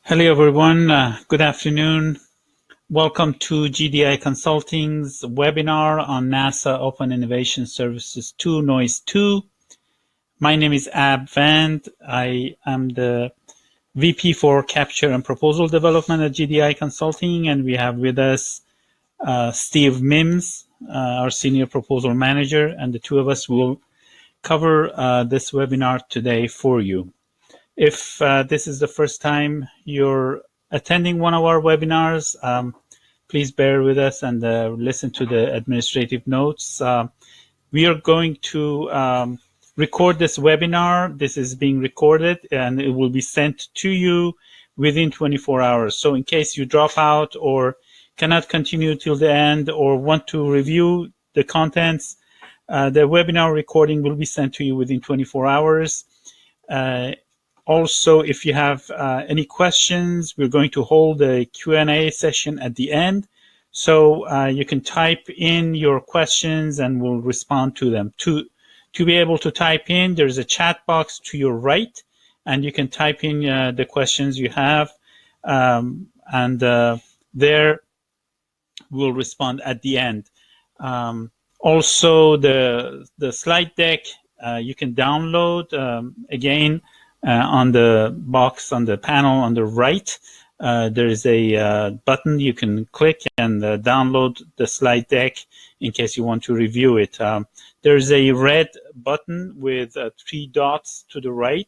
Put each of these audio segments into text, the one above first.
Hello, everyone. Good afternoon. Welcome to GDI Consulting's webinar on NASA Open Innovation Services 2, Noise 2. My name is Ab Vand. I am the VP for Capture and Proposal Development at GDI Consulting, and we have with us Steve Mims, our Senior Proposal Manager, and the two of us will cover this webinar today for you. If this is the first time you're attending one of our webinars, please bear with us and listen to the administrative notes. We are going to record this webinar. This is being recorded and it will be sent to you within 24 hours. So in case you drop out or cannot continue till the end or want to review the contents, the webinar recording will be sent to you within 24 hours. Also, if you have any questions, we're going to hold a Q&A session at the end. So you can type in your questions and we'll respond to them. To be able to type in, there's a chat box to your right, and you can type in the questions you have. There we'll respond at the end. Also, the slide deck you can download. Again, on the box on the panel on the right, there is a button you can click and download the slide deck in case you want to review it. There's a red button with 3 dots to the right.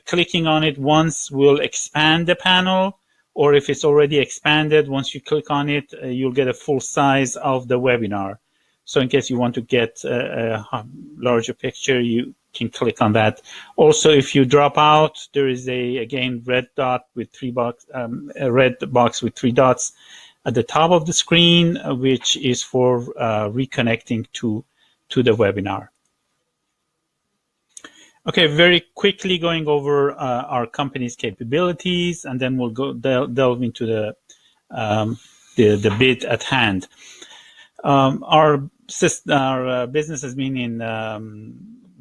Clicking on it once will expand the panel, or if it's already expanded, once you click on it, you'll get a full size of the webinar. So in case you want to get a larger picture, you can click on that. Also, if you drop out, there is again red dot with 3 box, a red box with 3 dots at the top of the screen, which is for reconnecting to the webinar. Okay, very quickly going over our company's capabilities, and then we'll go delve into the bid at hand. Our business has been in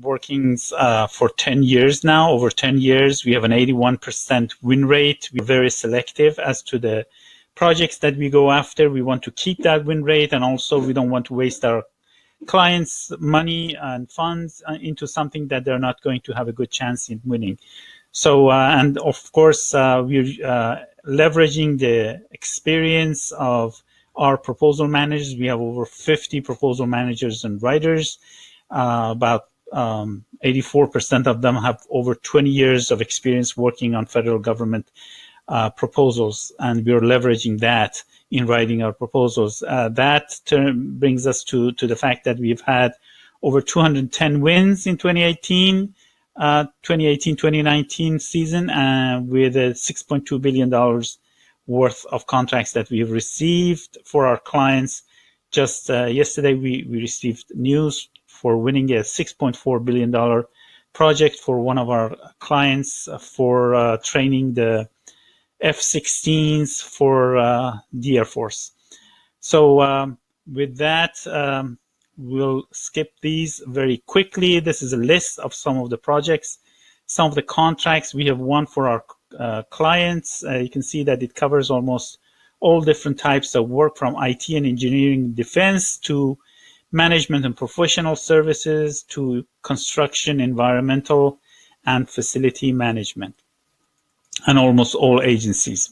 workings for 10 years now, over 10 years. We have an 81% win rate. We're very selective as to the projects that we go after. We want to keep that win rate, and also we don't want to waste our clients' money and funds into something that they're not going to have a good chance in winning. So, and of course, we're leveraging the experience of our proposal managers. We have over 50 proposal managers and writers. About 84% of them have over 20 years of experience working on federal government proposals, and we're leveraging that in writing our proposals. That brings us to the fact that we've had over 210 wins in 2018-2019 season, with a $6.2 billion worth of contracts that we've received for our clients. Just yesterday, we received news for winning a $6.4 billion project for one of our clients for training the F-16s for the Air Force. So with that, we'll skip these very quickly. This is a list of some of the projects, some of the contracts we have won for our clients. You can see that it covers almost all different types of work, from IT and engineering, defense, to management and professional services, to construction, environmental, and facility management, and almost all agencies.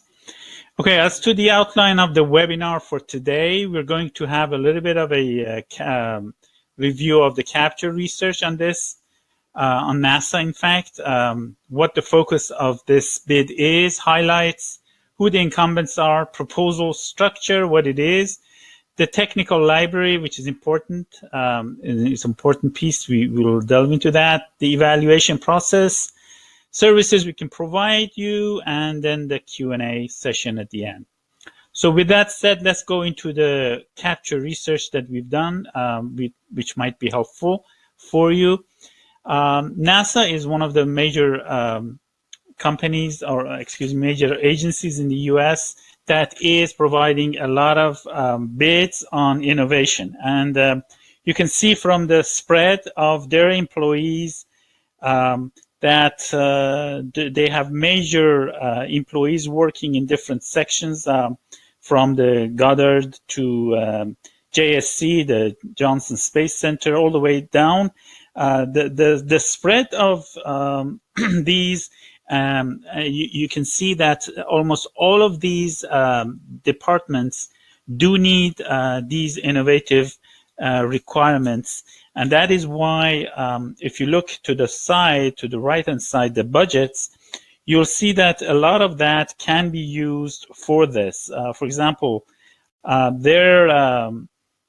Okay, as to the outline of the webinar for today, we're going to have a little bit of a review of the capture research on this, on NASA, in fact, what the focus of this bid is, highlights who the incumbents are, proposal structure, what it is, the technical library, which is important, it's an important piece. We will delve into that. The evaluation process, services we can provide you, and then the Q&A session at the end. So with that said, let's go into the capture research that we've done, which might be helpful for you. NASA is one of the major companies, or excuse me, major agencies in the U.S. that is providing a lot of bids on innovation. And you can see from the spread of their employees that they have major employees working in different sections, from the Goddard to JSC, the Johnson Space Center, all the way down. The spread of these, you can see that almost all of these departments do need these innovative requirements. And that is why, if you look to the side, to the right-hand side, the budgets, you'll see that a lot of that can be used for this. For example, their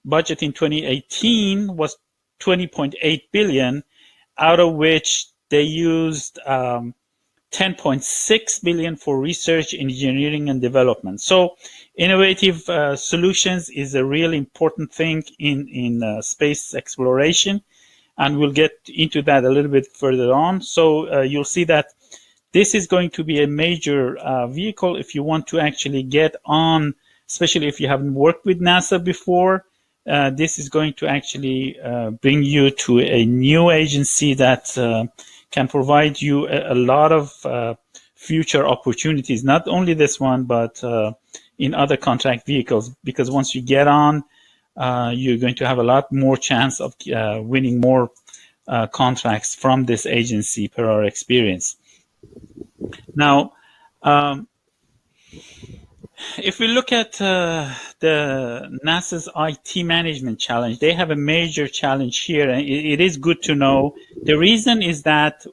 budget in 2018 was 20.8 billion, out of which they used 10.6 billion for research, engineering, and development. So innovative solutions is a really important thing in space exploration, and we'll get into that a little bit further on. So you'll see that this is going to be a major vehicle if you want to actually get on, especially if you haven't worked with NASA before. This is going to actually bring you to a new agency that can provide you a lot of future opportunities, not only this one, but in other contract vehicles, because once you get on, you're going to have a lot more chance of winning more contracts from this agency per our experience. Now, if we look at the NASA's IT management challenge, they have a major challenge here, and it is good to know. The reason is that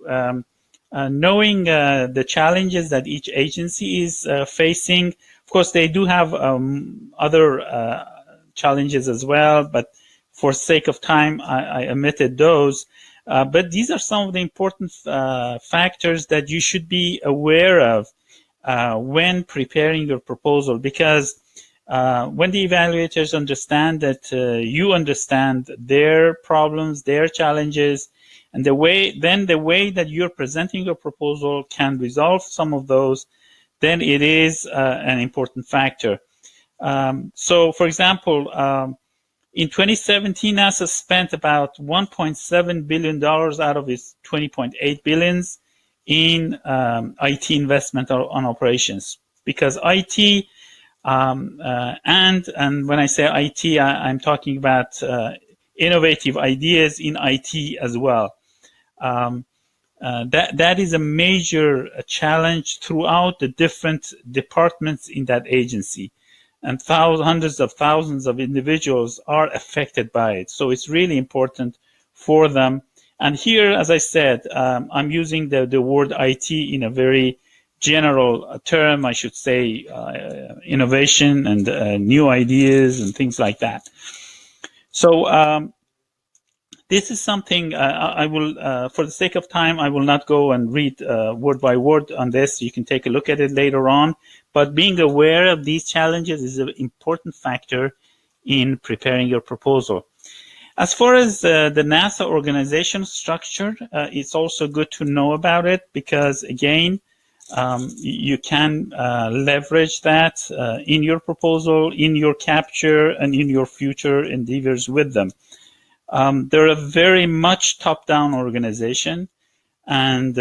knowing the challenges that each agency is facing, of course, they do have other challenges as well, but for sake of time, I omitted those. But these are some of the important factors that you should be aware of when preparing your proposal, because when the evaluators understand that you understand their problems, their challenges, and the way that you're presenting your proposal can resolve some of those, then it is an important factor. So, for example, in 2017, NASA spent about $1.7 billion out of its $20.8 billion in IT investment on operations, because IT, and when I say IT, I'm talking about innovative ideas in IT as well. That is a major challenge throughout the different departments in that agency, and hundreds of thousands of individuals are affected by it. So it's really important for them. And here, as I said, I'm using the word IT in a very general term. I should say innovation and new ideas and things like that. So this is something I will, for the sake of time, I will not go and read word by word on this. You can take a look at it later on. But being aware of these challenges is an important factor in preparing your proposal. As far as the NASA organization structure, it's also good to know about it, because again, you can leverage that in your proposal, in your capture, and in your future endeavors with them. They're a very much top-down organization, and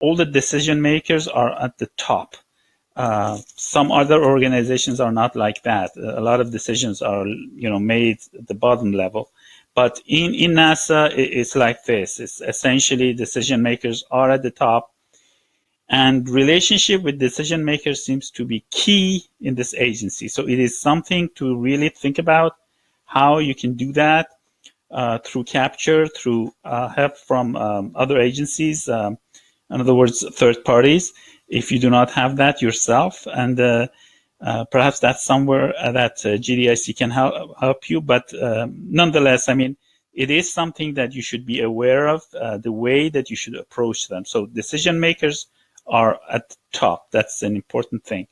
all the decision makers are at the top. Some other organizations are not like that. A lot of decisions are, made at the bottom level. But in NASA, it's like this. It's essentially decision makers are at the top, and relationship with decision makers seems to be key in this agency. So it is something to really think about how you can do that through capture, through help from other agencies, in other words, third parties, if you do not have that yourself. And perhaps that's somewhere that GDIC can help you. But nonetheless, I mean, it is something that you should be aware of, the way that you should approach them. So decision makers are at the top. That's an important thing.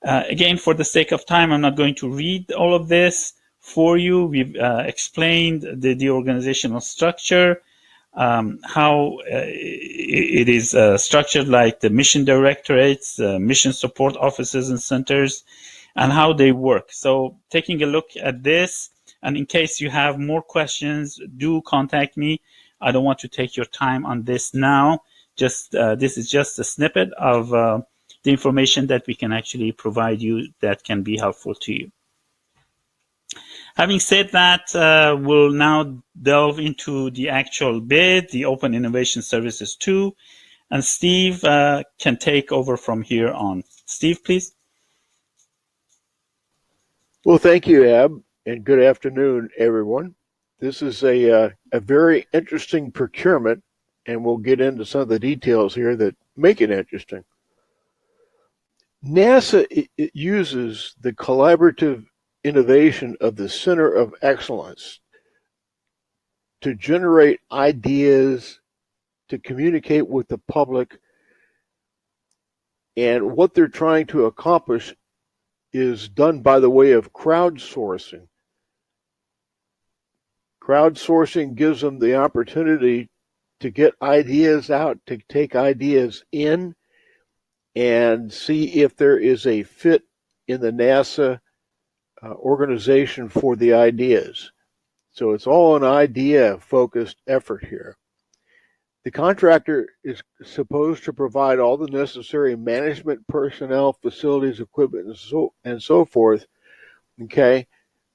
Again, for the sake of time, I'm not going to read all of this for you. We've explained the organizational structure, how it is structured, like the mission directorates, mission support offices and centers, and how they work. So taking a look at this, and in case you have more questions, do contact me. I don't want to take your time on this now. This is just a snippet of the information that we can actually provide you that can be helpful to you. Having said that, we'll now delve into the actual bid, the Open Innovation Services 2, and Steve can take over from here on. Steve, please. Well, thank you, Ab, and good afternoon, everyone. This is a very interesting procurement, and we'll get into some of the details here that make it interesting. NASA it uses the collaborative innovation of the Center of Excellence to generate ideas, to communicate with the public, and what they're trying to accomplish is done by the way of crowdsourcing. Crowdsourcing gives them the opportunity to get ideas out, to take ideas in, and see if there is a fit in the NASA organization for the ideas. So it's all an idea-focused effort here. The contractor is supposed to provide all the necessary management personnel, facilities, equipment, and so forth, okay,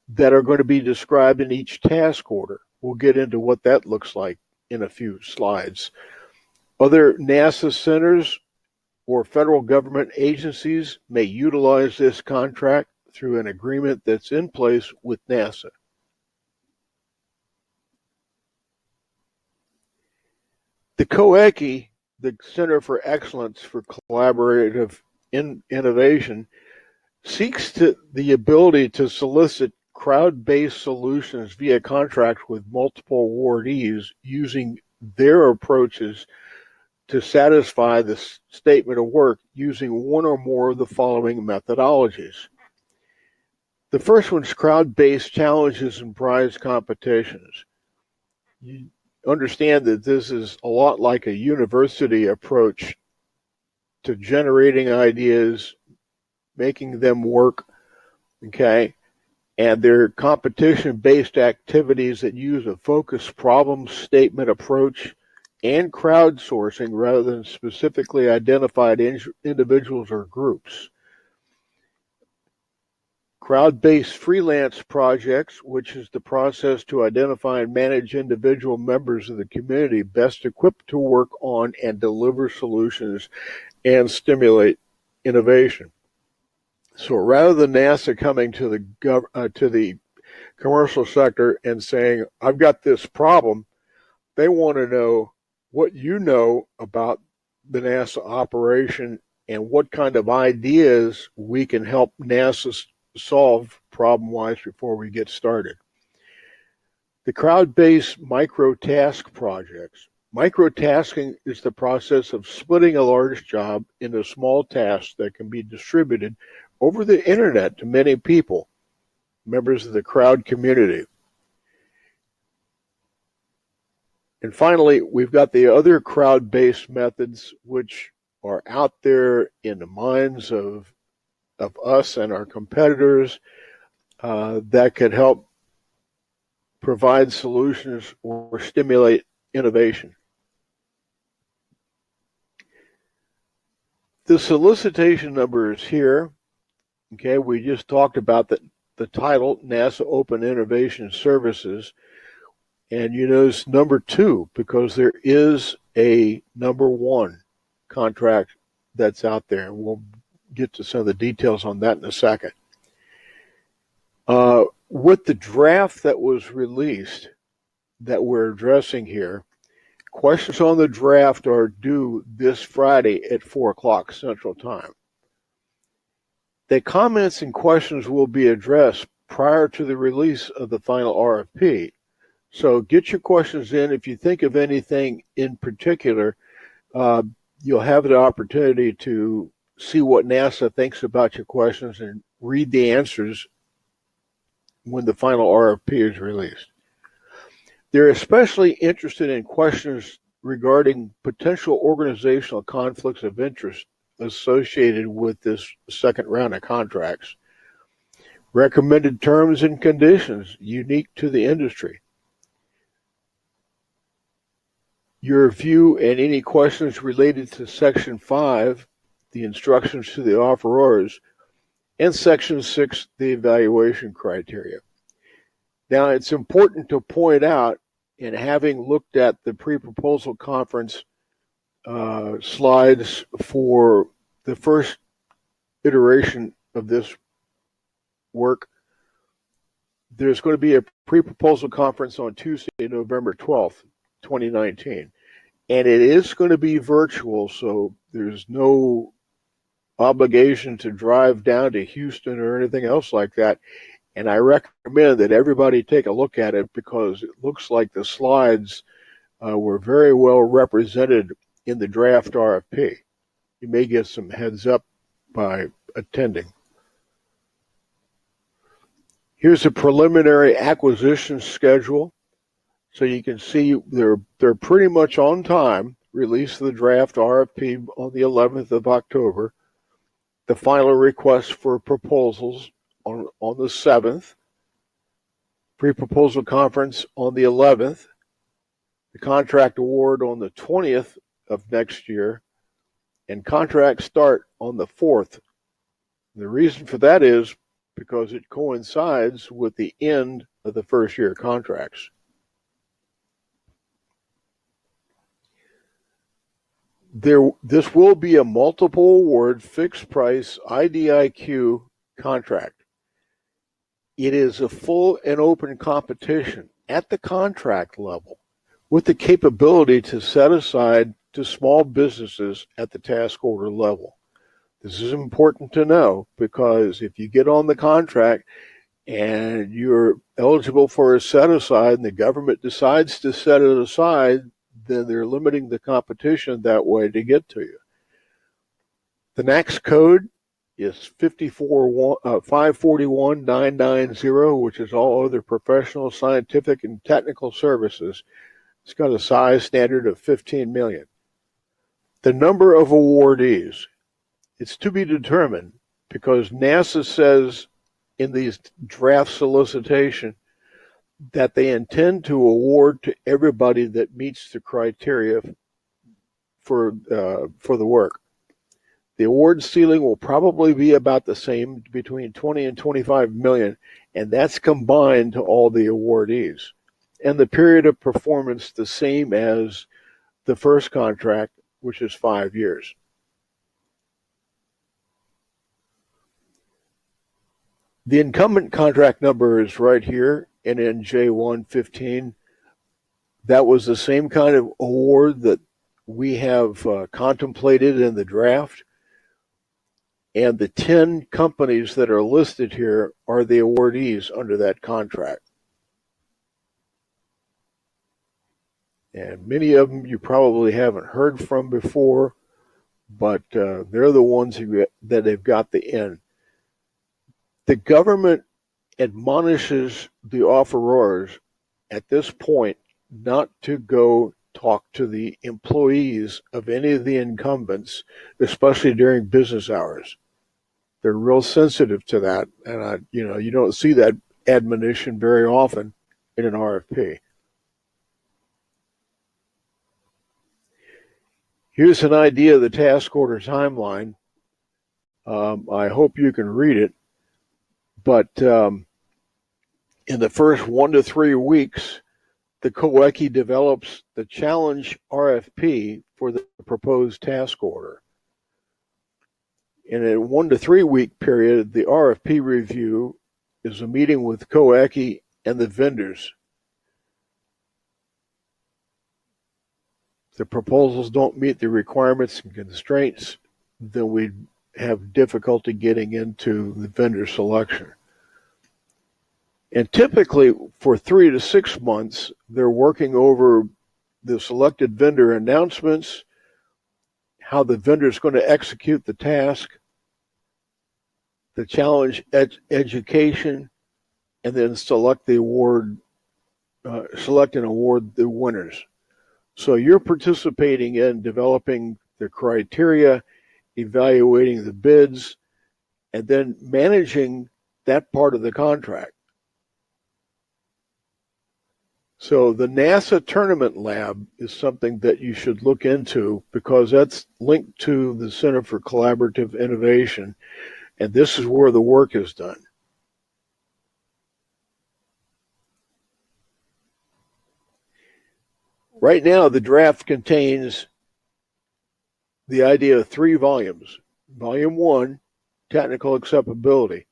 that are going to be described in each task order. We'll get into what that looks like in a few slides. Other NASA centers or federal government agencies may utilize this contract through an agreement that's in place with NASA. The COECI, the Center for Excellence for Collaborative Innovation, seeks the ability to solicit crowd-based solutions via contract with multiple awardees using their approaches to satisfy the statement of work using one or more of the following methodologies. The first one's crowd-based challenges and prize competitions. You understand that this is a lot like a university approach to generating ideas, making them work, okay? And they're competition-based activities that use a focused problem statement approach and crowdsourcing rather than specifically identified individuals or groups. Crowd-based freelance projects, which is the process to identify and manage individual members of the community best equipped to work on and deliver solutions and stimulate innovation. So rather than NASA coming to the commercial sector and saying, I've got this problem, they want to know what you know about the NASA operation and what kind of ideas we can help NASA solve problem-wise before we get started. The crowd-based micro-task projects. Microtasking is the process of splitting a large job into small tasks that can be distributed over the internet to many people, members of the crowd community. And finally, we've got the other crowd-based methods which are out there in the minds of us and our competitors that could help provide solutions or stimulate innovation. The solicitation number is here. Okay, we just talked about the title, NASA Open Innovation Services. And you notice number 2, because there is a number 1 contract that's out there. And we'll get to some of the details on that in a second. With the draft that was released that we're addressing here, questions on the draft are due this Friday at 4 o'clock Central Time. The comments and questions will be addressed prior to the release of the final RFP. So get your questions in. If you think of anything in particular, you'll have the opportunity to see what NASA thinks about your questions and read the answers when the final RFP is released. They're especially interested in questions regarding potential organizational conflicts of interest associated with this second round of contracts, recommended terms and conditions unique to the industry, your view and any questions related to Section 5, the instructions to the offerors, and Section 6, the evaluation criteria. Now, it's important to point out, in having looked at the pre-proposal conference slides for the first iteration of this work, there's going to be a pre-proposal conference on Tuesday, November 12th, 2019. And it is going to be virtual, so there's no obligation to drive down to Houston or anything else like that. And I recommend that everybody take a look at it because it looks like the slides were very well represented in the draft RFP. You may get some heads up by attending. Here's a preliminary acquisition schedule. So you can see they're pretty much on time. Release the draft RFP on the 11th of October. The final request for proposals on the 7th. Pre-proposal conference on the 11th. The contract award on the 20th of next year. And contract start on the 4th. The reason for that is because it coincides with the end of the first year contracts. This will be a multiple award fixed price IDIQ contract. It is a full and open competition at the contract level with the capability to set aside to small businesses at the task order level. This is important to know because if you get on the contract and you're eligible for a set aside and the government decides to set it aside, then they're limiting the competition that way to get to you. The next code is 541990, which is all other professional, scientific, and technical services. It's got a size standard of 15 million. The number of awardees, it's to be determined because NASA says in these draft solicitation that they intend to award to everybody that meets the criteria for the work. The award ceiling will probably be about the same, between 20 and 25 million, and that's combined to all the awardees. And the period of performance the same as the first contract, which is 5 years. The incumbent contract number is right here, NNJ115. That was the same kind of award that we have contemplated in the draft. And the 10 companies that are listed here are the awardees under that contract. And many of them you probably haven't heard from before, but they're the ones that they've got the N. The government admonishes the offerors at this point not to go talk to the employees of any of the incumbents, especially during business hours. They're real sensitive to that, and you don't see that admonition very often in an RFP. Here's an idea of the task order timeline. I hope you can read it, but in the first 1 to 3 weeks, the COECI develops the challenge RFP for the proposed task order. In a 1 to 3 week period, the RFP review is a meeting with COECI and the vendors. If the proposals don't meet the requirements and constraints, then we have difficulty getting into the vendor selection. And typically, for 3 to 6 months, they're working over the selected vendor announcements, how the vendor is going to execute the task, the challenge education, and then select and award the winners. So you're participating in developing the criteria, evaluating the bids, and then managing that part of the contract. So the NASA Tournament Lab is something that you should look into because that's linked to the Center for Collaborative Innovation, and this is where the work is done. Right now, the draft contains the idea of 3 volumes. Volume 1, Technical Acceptability.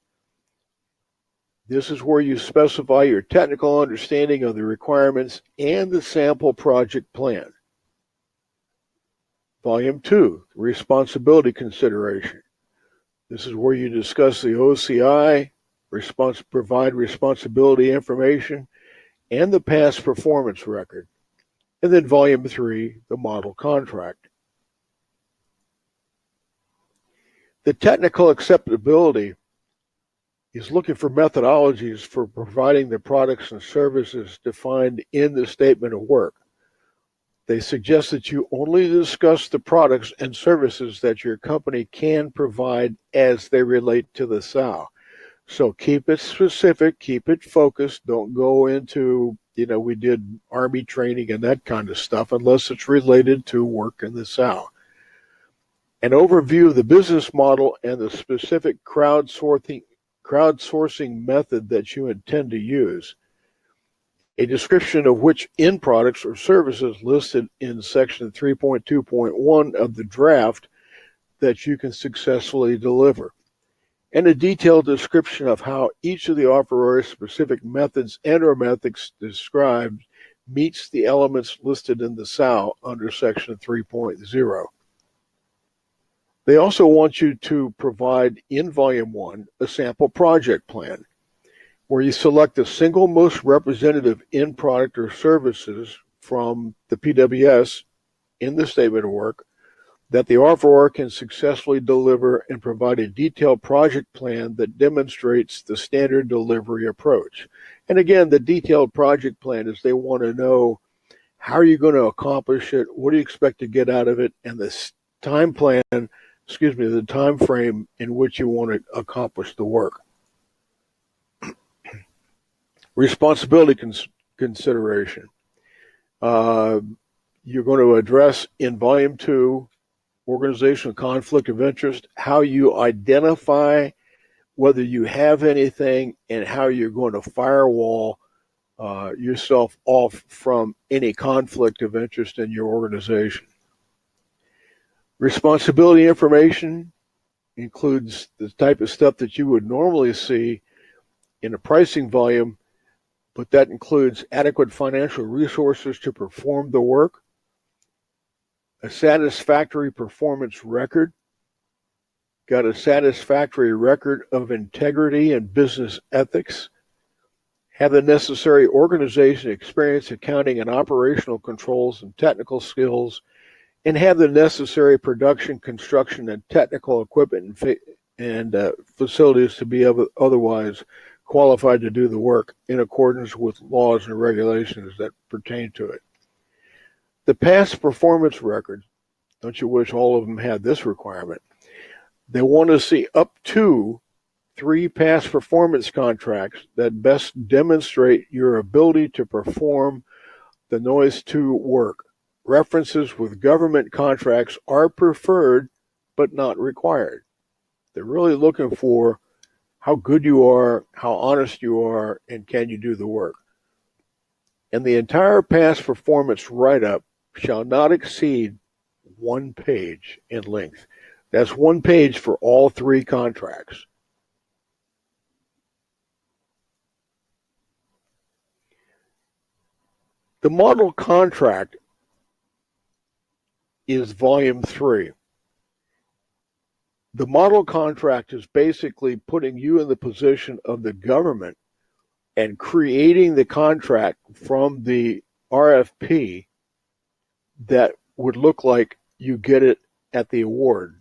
This is where you specify your technical understanding of the requirements and the sample project plan. Volume 2, Responsibility Consideration. This is where you discuss the OCI, provide responsibility information, and the past performance record. And then Volume 3, the model contract. The technical acceptability is looking for methodologies for providing the products and services defined in the statement of work. They suggest that you only discuss the products and services that your company can provide as they relate to the SOW. So keep it specific, keep it focused. Don't go into, we did Army training and that kind of stuff unless it's related to work in the SOW. An overview of the business model and the specific crowdsourcing method that you intend to use. A description of which end products or services listed in section 3.2.1 of the draft that you can successfully deliver. And a detailed description of how each of the offeror's specific methods and or methods described meets the elements listed in the SOW under section 3.0. They also want you to provide in Volume 1 a sample project plan where you select the single most representative end product or services from the PWS in the statement of work that the offeror can successfully deliver and provide a detailed project plan that demonstrates the standard delivery approach. And again, the detailed project plan is they want to know how are you going to accomplish it, what do you expect to get out of it, and the time frame in which you want to accomplish the work. Responsibility consideration. You're going to address in Volume 2 organizational conflict of interest, how you identify whether you have anything, and how you're going to firewall yourself off from any conflict of interest in your organization. Responsibility information includes the type of stuff that you would normally see in a pricing volume, but that includes adequate financial resources to perform the work, a satisfactory performance record, got a satisfactory record of integrity and business ethics, have the necessary organization experience, accounting and operational controls and technical skills, and have the necessary production, construction, and technical equipment and facilities to be otherwise qualified to do the work in accordance with laws and regulations that pertain to it. The past performance record, don't you wish all of them had this requirement? They want to see up to 3 past performance contracts that best demonstrate your ability to perform the Noise 2 work. References with government contracts are preferred, but not required. They're really looking for how good you are, how honest you are, and can you do the work. And the entire past performance write-up shall not exceed 1 page in length. That's 1 page for all 3 contracts. The model contract is Volume 3. The model contract is basically putting you in the position of the government and creating the contract from the RFP that would look like you get it at the award.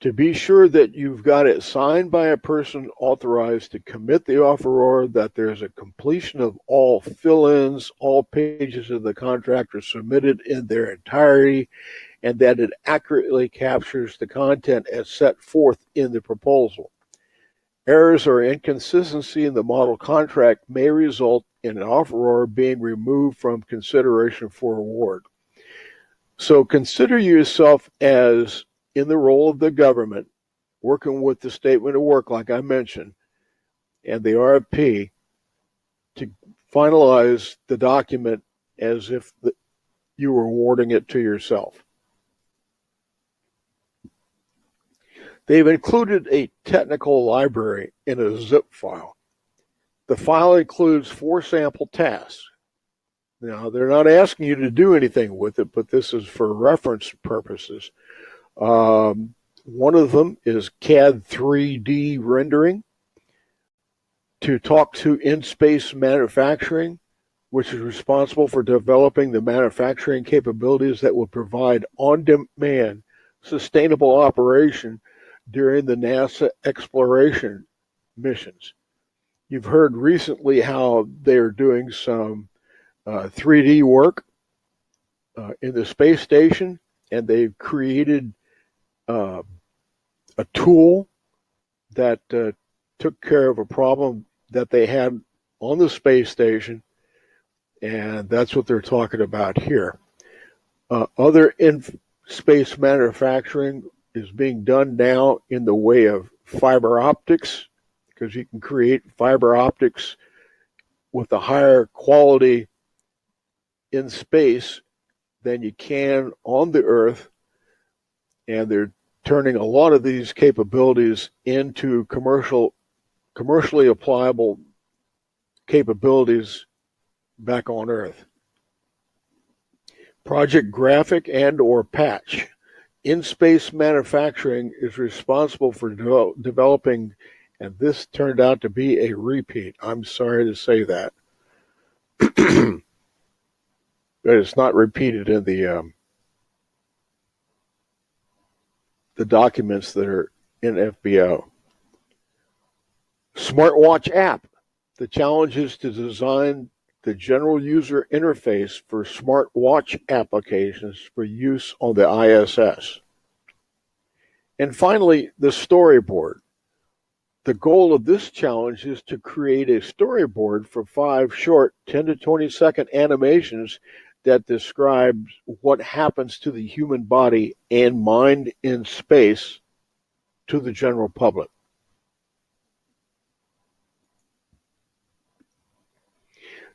To be sure that you've got it signed by a person authorized to commit the offeror, that there's a completion of all fill-ins, all pages of the contract are submitted in their entirety, and that it accurately captures the content as set forth in the proposal. Errors or inconsistency in the model contract may result in an offeror being removed from consideration for award. So consider yourself as in the role of the government, working with the statement of work, like I mentioned, and the RFP to finalize the document as if you were awarding it to yourself. They've included a technical library in a zip file. The file includes 4 sample tasks. Now, they're not asking you to do anything with it, but this is for reference purposes. One of them is CAD 3D rendering, to talk to in-space manufacturing, which is responsible for developing the manufacturing capabilities that will provide on-demand sustainable operation during the NASA exploration missions. You've heard recently how they're doing some 3D work in the space station, and they've created a tool that took care of a problem that they had on the space station, and that's what they're talking about here. Other in-space manufacturing is being done now in the way of fiber optics, because you can create fiber optics with a higher quality in space than you can on the Earth, and they're turning a lot of these capabilities into commercially applicable capabilities back on Earth. Project Graphic and or Patch. In-space manufacturing is responsible for developing, and this turned out to be a repeat. I'm sorry to say that. But it's not repeated in the documents that are in FBO. Smartwatch app. The challenge is to design the general user interface for smartwatch applications for use on the ISS. And finally, the storyboard. The goal of this challenge is to create a storyboard for 5 short 10 to 20 second animations that describes what happens to the human body and mind in space to the general public.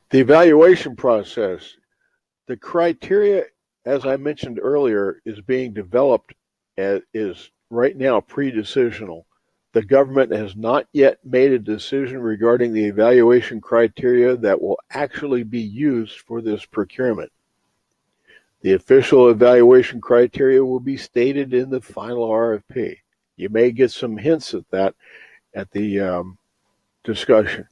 The evaluation process. The criteria, as I mentioned earlier, is being developed is right now pre-decisional. The government has not yet made a decision regarding the evaluation criteria that will actually be used for this procurement. The official evaluation criteria will be stated in the final RFP. You may get some hints at that at the discussion,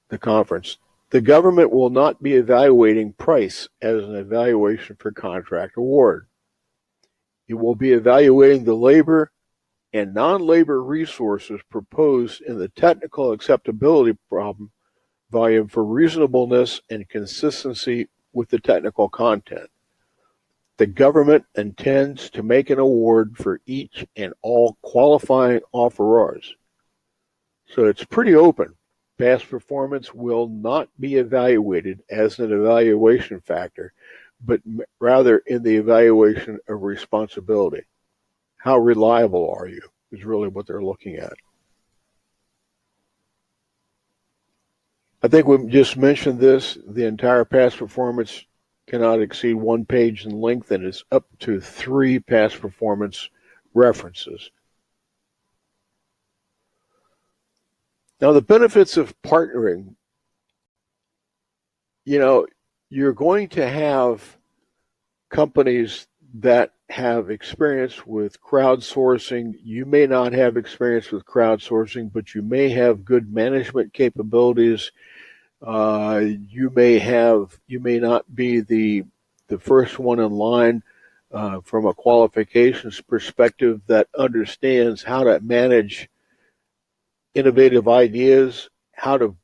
the conference. The government will not be evaluating price as an evaluation for contract award. It will be evaluating the labor and non-labor resources proposed in the technical acceptability problem volume for reasonableness and consistency with the technical content. The government intends to make an award for each and all qualifying offerors. So it's pretty open. Past performance will not be evaluated as an evaluation factor, but rather in the evaluation of responsibility. How reliable are you is really what they're looking at. I think we just mentioned this. The entire past performance cannot exceed 1 page in length, and it's up to 3 past performance references. Now, the benefits of partnering, you're going to have companies that have experience with crowdsourcing. You may not have experience with crowdsourcing, but you may have good management capabilities. You may not be the first one in line from a qualifications perspective that understands how to manage innovative ideas, how to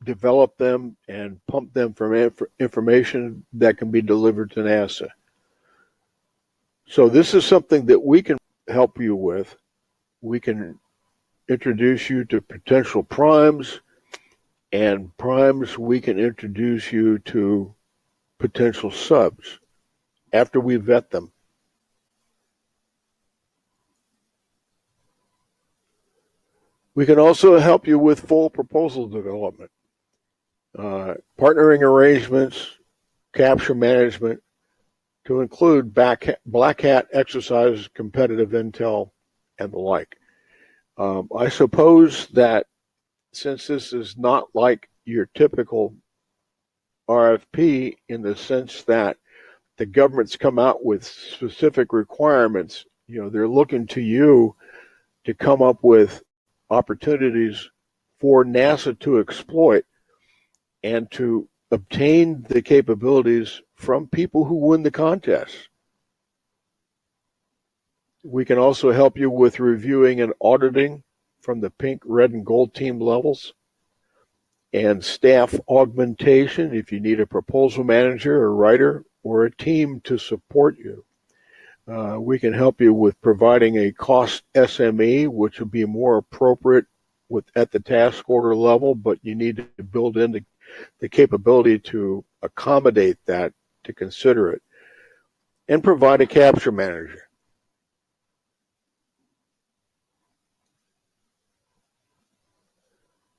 develop them and pump them from information that can be delivered to NASA. So this is something that we can help you with. We can introduce you to potential primes, and primes we can introduce you to potential subs after we vet them. We can also help you with full proposal development, partnering arrangements, capture management, to include black hat exercises, competitive intel, and the like. I suppose that since this is not like your typical RFP in the sense that the government's come out with specific requirements, they're looking to you to come up with opportunities for NASA to exploit and to obtain the capabilities from people who win the contest. We can also help you with reviewing and auditing from the pink, red, and gold team levels, and staff augmentation if you need a proposal manager or writer or a team to support you. We can help you with providing a cost SME, which would be more appropriate at the task order level, but you need to build in the capability to accommodate that, to consider it, and provide a capture manager.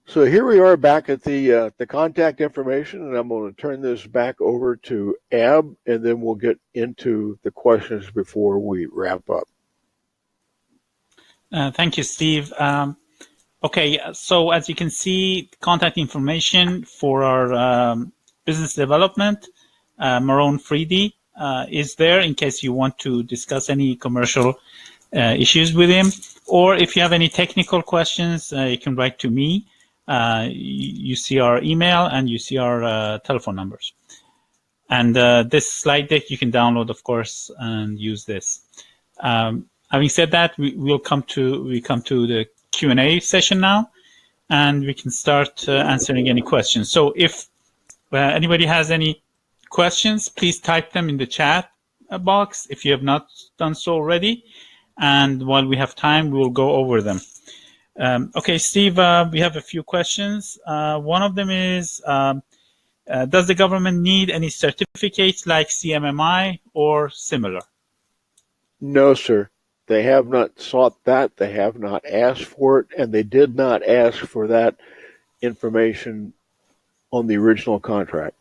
So here we are back at the contact information, and I'm going to turn this back over to Ab, and then we'll get into the questions before we wrap up. Thank you, Steve. Okay, so as you can see, contact information for our business development, Maron Freedy, is there in case you want to discuss any commercial issues with him, or if you have any technical questions, you can write to me. You see our email and you see our telephone numbers. And this slide deck you can download, of course, and use this. Having said that, we come to the Q&A session now, and we can start answering any questions. So if anybody has any questions, please type them in the chat box if you have not done so already. And while we have time, we will go over them. Okay, Steve, we have a few questions. One of them is, does the government need any certificates like CMMI or similar? No, sir. They have not sought that. They have not asked for it, and they did not ask for that information on the original contract.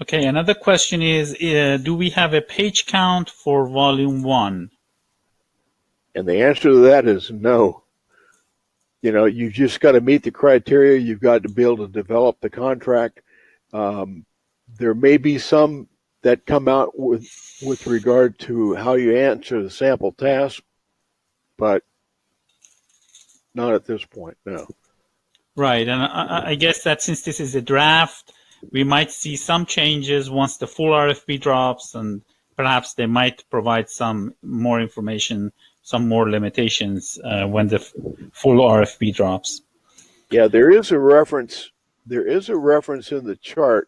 Okay, another question is, do we have a page count for Volume 1? And the answer to that is no. You've just got to meet the criteria. You've got to be able to develop the contract. There may be some that come out with regard to how you answer the sample task, but not at this point, no. Right, and I guess that since this is a draft, we might see some changes once the full RFP drops, and perhaps they might provide some more information, some more limitations when the full RFP drops. Yeah, there is a reference in the chart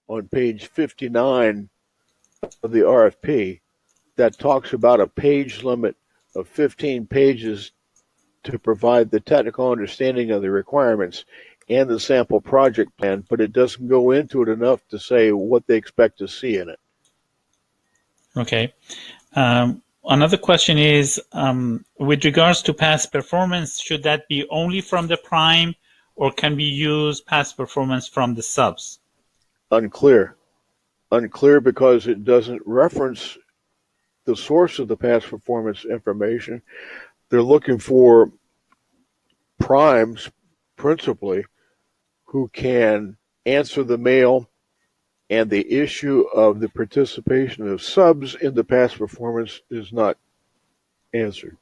on page 59 of the RFP that talks about a page limit of 15 pages to provide the technical understanding of the requirements and the sample project plan, but it doesn't go into it enough to say what they expect to see in it. Okay. Another question is, with regards to past performance, should that be only from the prime, or can we use past performance from the subs? Unclear because it doesn't reference the source of the past performance information. They're looking for primes, principally, who can answer the mail, and the issue of the participation of subs in the past performance is not answered.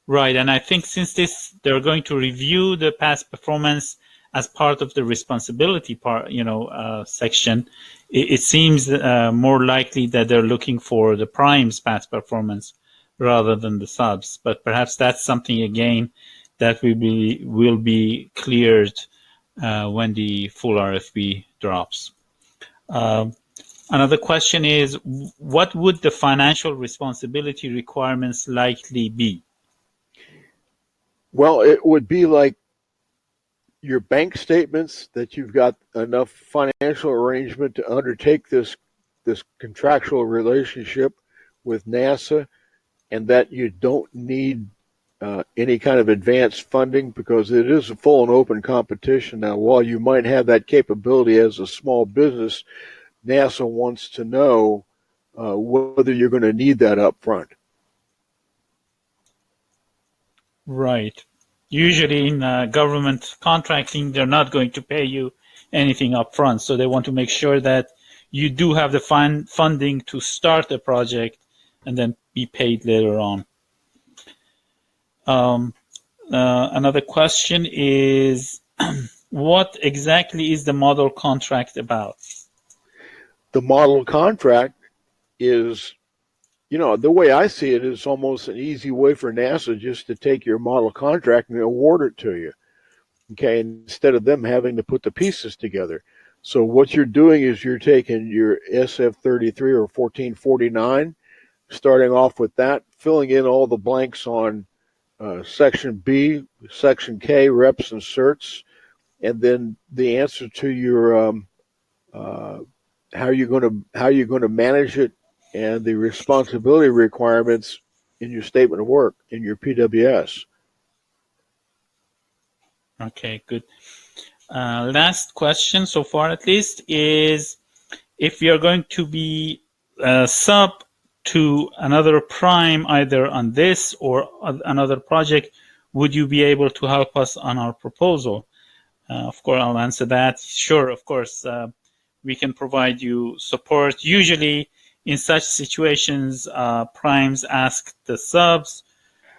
Right, and I think since they're going to review the past performance as part of the responsibility part, section, it seems more likely that they're looking for the prime's past performance rather than the subs. But perhaps that's something again that will be cleared when the full RFP drops. Another question is, what would the financial responsibility requirements likely be? Well, it would be like your bank statements that you've got enough financial arrangement to undertake this contractual relationship with NASA, and that you don't need any kind of advanced funding because it is a full and open competition. Now, while you might have that capability as a small business, NASA wants to know whether you're going to need that up front. Right. Usually in government contracting, they're not going to pay you anything up front. So they want to make sure that you do have the funding to start a project and then be paid later on. Another question is, what exactly is the model contract about? The model contract is, the way I see it is almost an easy way for NASA just to take your model contract and award it to you. Okay, instead of them having to put the pieces together. So what you're doing is you're taking your SF-33 or 1449, starting off with that, filling in all the blanks on Section B, Section K, reps and certs, and then the answer to your how you're going to manage it and the responsibility requirements in your statement of work in your PWS. Okay, good. Last question so far, at least, is if you're going to be sub to another prime, either on this or another project, would you be able to help us on our proposal? Of course, I'll answer that. Sure, of course, we can provide you support. Usually, in such situations, primes ask the subs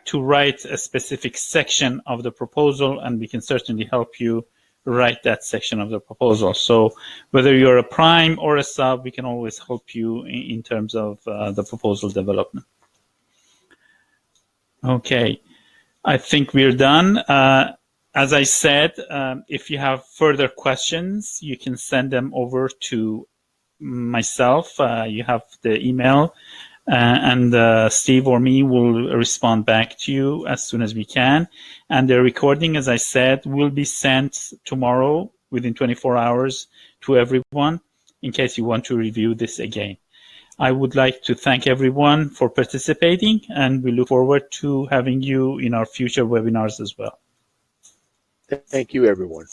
to write a specific section of the proposal, and we can certainly help you write that section of the proposal. So whether you're a prime or a sub, we can always help you in terms of the proposal development. Okay, I think we're done. As I said, if you have further questions, you can send them over to myself. You have the email, and Steve or me will respond back to you as soon as we can. And the recording, as I said, will be sent tomorrow within 24 hours to everyone in case you want to review this again. I would like to thank everyone for participating, and we look forward to having you in our future webinars as well. Thank you, everyone.